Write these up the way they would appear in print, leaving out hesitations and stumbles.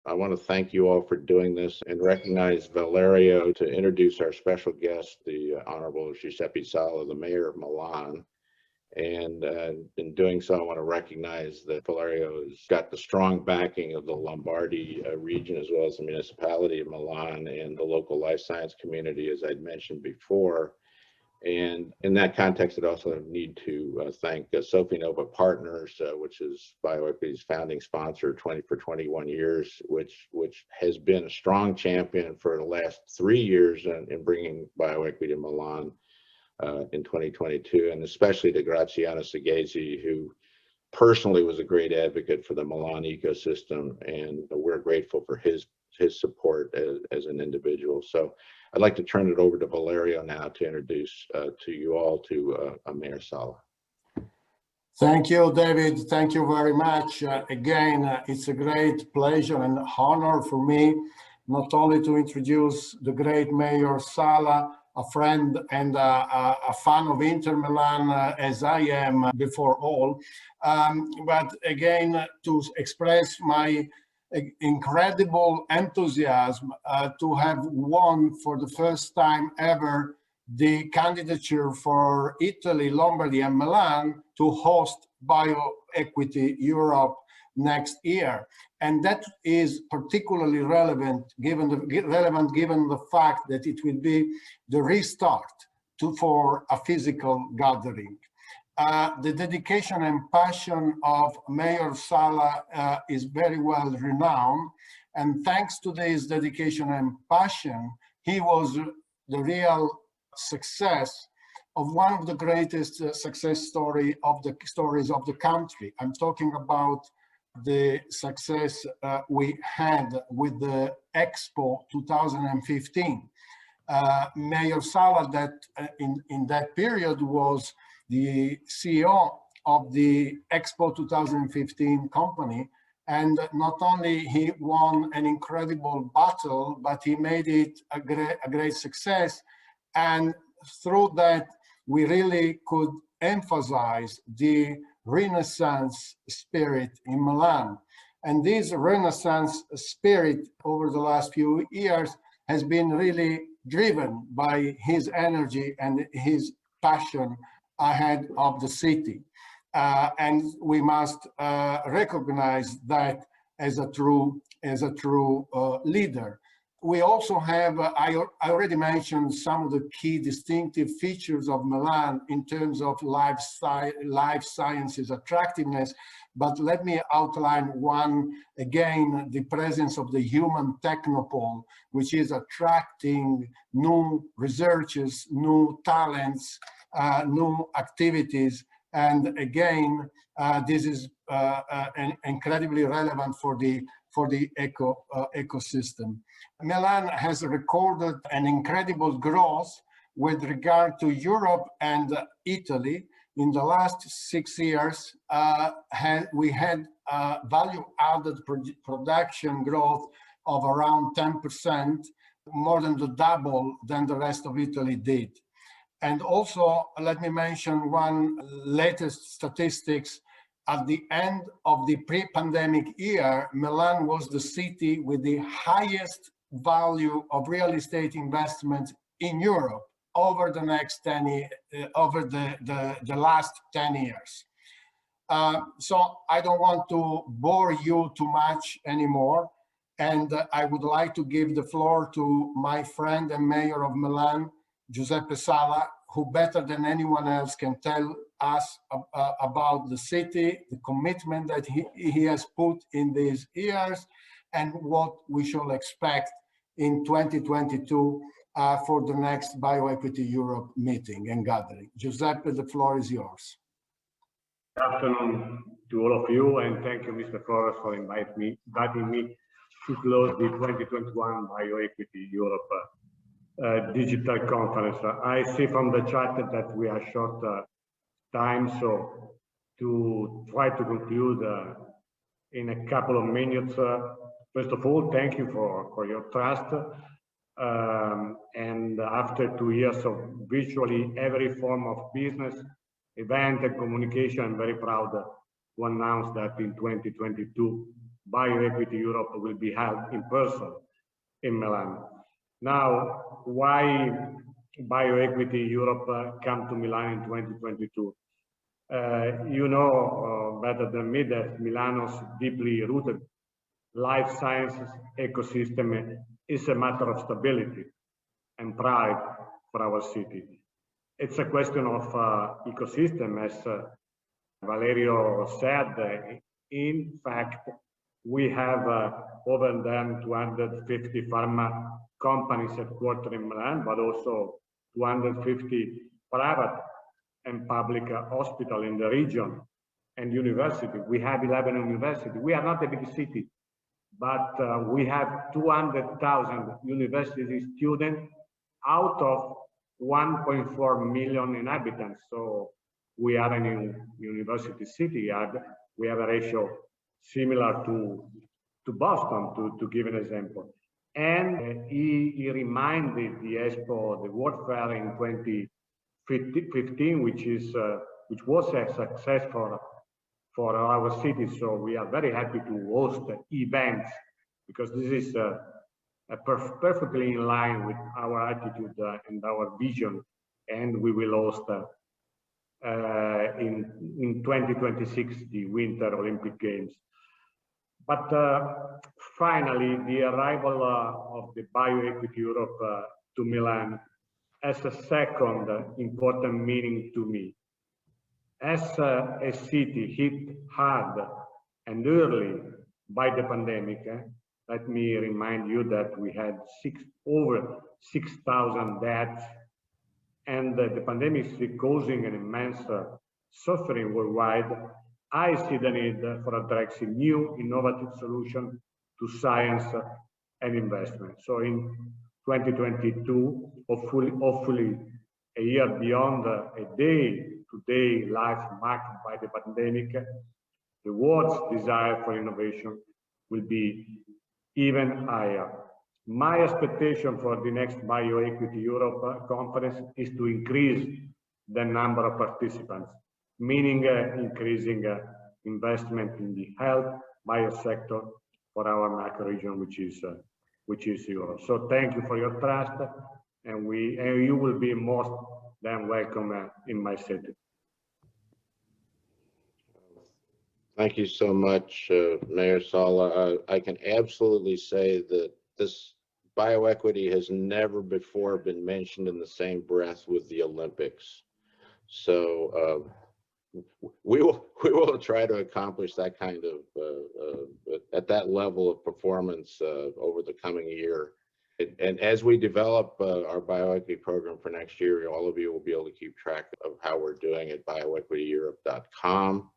I want to thank you all for doing this and recognize Valerio to introduce our special guest, the Honorable Giuseppe Sala, the Mayor of Milan. And in doing so, I want to recognize that Valerio has got the strong backing of the Lombardy region, as well as the municipality of Milan and the local life science community, as I'd mentioned before. And in that context, I'd also need to thank Sophie Nova Partners, which is BioEquity's founding sponsor for 21 years, which has been a strong champion for the last 3 years in bringing BioEquity to Milan in 2022, and especially to Graziano Seghezi, who personally was a great advocate for the Milan ecosystem, and we're grateful for his support as an individual. So I'd like to turn it over to Valerio now to introduce to you all to Mayor Sala. Thank you, David. Thank you very much. Again, it's a great pleasure and honor for me not only to introduce the great Mayor Sala, a friend and a fan of Inter Milan, as I am before all, but again, to express my incredible enthusiasm to have won for the first time ever the candidature for Italy, Lombardy, and Milan to host BioEquity Europe next year. And that is particularly relevant given the fact that it will be the restart for a physical gathering. The dedication and passion of Mayor Sala is very well renowned, and thanks to this dedication and passion, he was the real success of one of the greatest success stories of the country. I'm talking about the success we had with the Expo 2015. Mayor Sala, that in that period was the CEO of the Expo 2015 company, and not only he won an incredible battle, but he made it a great success. And through that, we really could emphasize the Renaissance spirit in Milan. And this Renaissance spirit over the last few years has been really driven by his energy and his passion ahead of the city. And we must recognize that as a true leader. We also have, I already mentioned some of the key distinctive features of Milan in terms of life sciences attractiveness, but let me outline one again, the presence of the human technopole, which is attracting new researchers, new talents, new activities. And again, this is incredibly relevant for the ecosystem. Milan has recorded an incredible growth with regard to Europe and Italy. In the last 6 years, we had value-added production growth of around 10%, more than the double than the rest of Italy did. And also, let me mention one latest statistics. At the end of the pre-pandemic year, Milan was the city with the highest value of real estate investment in Europe over the next 10 over the last 10 years. So I don't want to bore you too much anymore, and I would like to give the floor to my friend and mayor of Milan, Giuseppe Sala, who better than anyone else can tell us about the city, the commitment that he has put in these years, and what we shall expect in 2022 for the next BioEquity Europe meeting and gathering. Giuseppe, the floor is yours. Good afternoon to all of you, and thank you, Mr. Flores, for inviting me to close the 2021 BioEquity Europe digital conference. I see from the chat that we are short time, so to try to conclude in a couple of minutes. First of all, thank you for your trust. And after 2 years of virtually every form of business, event and communication, I'm very proud to announce that in 2022, BioEquity Europe will be held in person in Milan. Now, why BioEquity Europe come to Milan in 2022? You know better than me that Milano's deeply rooted life sciences ecosystem is a matter of stability and pride for our city. It's a question of ecosystem, as Valerio said. In fact, we have over than 250 pharma companies headquartered in Milan, but also 250 private and public hospital in the region and university. We have 11 universities. We are not a big city, but we have 200,000 university students out of 1.4 million inhabitants. So we are a university city. We have a ratio similar to Boston, to give an example. And he reminded the Expo, the World Fair in 2015, which was a success for our city. So we are very happy to host events, because this is perfectly in line with our attitude and our vision. And we will host in 2026 the Winter Olympic Games. But finally, the arrival of the BioEquity Europe to Milan has a second important meaning to me. As a city hit hard and early by the pandemic, let me remind you that we had over 6,000 deaths, and the pandemic is causing an immense suffering worldwide. I see the need for addressing new innovative solutions to science and investment. So in 2022, hopefully a year beyond a day-to-day life marked by the pandemic, the world's desire for innovation will be even higher. My expectation for the next BioEquity Europe conference is to increase the number of participants, meaning increasing investment in the health biosector for our macro region, which is Europe. So thank you for your trust, and you will be most than welcome in my city. Thank you so much, Mayor Sala. I can absolutely say that this bioequity has never before been mentioned in the same breath with the Olympics. So we will try to accomplish that kind of at that level of performance over the coming year. And as we develop our bioequity program for next year, all of you will be able to keep track of how we're doing at bioequityeurope.com.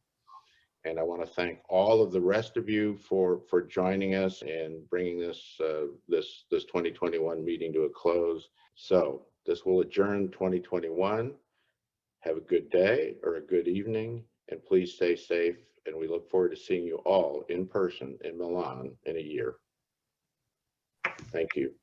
And I want to thank all of the rest of you for joining us and bringing this 2021 meeting to a close. So this will adjourn 2021. Have a good day or a good evening, and please stay safe. And we look forward to seeing you all in person in Milan in a year. Thank you.